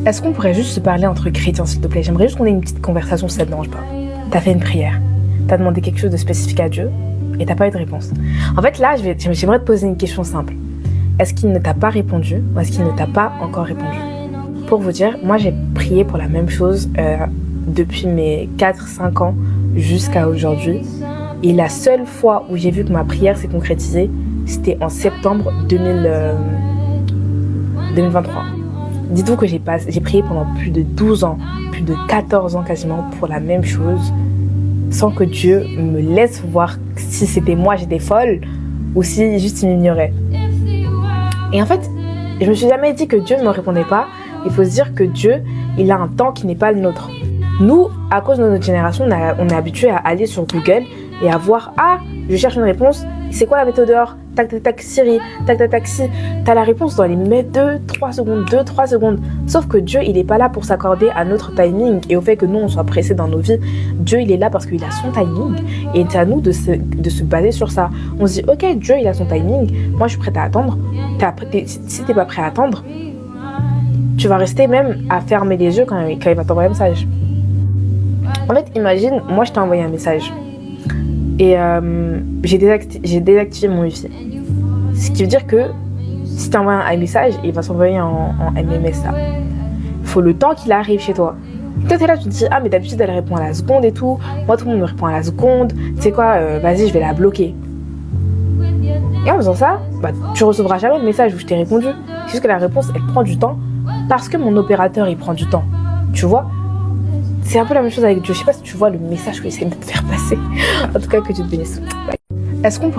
Est-ce qu'on pourrait juste se parler entre chrétiens, s'il te plaît? J'aimerais juste qu'on ait une petite conversation, si ça te dérange pas. T'as fait une prière, t'as demandé quelque chose de spécifique à Dieu et t'as pas eu de réponse. En fait, là, j'aimerais te poser une question simple. Est-ce qu'il ne t'a pas répondu ou est-ce qu'il ne t'a pas encore répondu? Pour vous dire, moi, j'ai prié pour la même chose depuis mes 4-5 ans jusqu'à aujourd'hui. Et la seule fois où j'ai vu que ma prière s'est concrétisée, c'était en septembre 2023. Dites-vous que j'ai prié pendant plus de 12 ans, plus de 14 ans quasiment pour la même chose, sans que Dieu me laisse voir si c'était moi j'étais folle ou si juste il m'ignorait. Et en fait, je me suis jamais dit que Dieu ne me répondait pas. Il faut se dire que Dieu, il a un temps qui n'est pas le nôtre. Nous, à cause de notre génération, on est habitué à aller sur Google et à voir « Ah, je cherche une réponse, c'est quoi la méthode dehors? Tac, tac, tac, Siri, tac, tac, tac, si. » T'as la réponse dans les 2-3 secondes. Sauf que Dieu, il n'est pas là pour s'accorder à notre timing et au fait que nous, on soit pressés dans nos vies. Dieu, il est là parce qu'il a son timing et c'est à nous de se baser sur ça. On se dit « Ok, Dieu, il a son timing. Moi, je suis prête à attendre. » Si t'es pas prêt à attendre, tu vas rester même à fermer les yeux quand il va t'envoyer un message. En fait, imagine, moi, je t'ai envoyé un message. Et j'ai désactivé mon Wi-Fi. Ce qui veut dire que si tu envoies un message, il va s'envoyer en MMS là. Il faut le temps qu'il arrive chez toi. Toi, t'es là, tu te dis, ah, mais d'habitude, elle répond à la seconde et tout. Moi, tout le monde me répond à la seconde. Tu sais quoi, vas-y, je vais la bloquer. Et en faisant ça, tu recevras jamais le message où je t'ai répondu. C'est juste que la réponse, elle prend du temps parce que mon opérateur, il prend du temps. Tu vois? C'est un peu la même chose avec Dieu. Je sais pas si tu vois le message que j'essaie de te faire passer. En tout cas, que Dieu te bénisse. Bye. Est-ce qu'on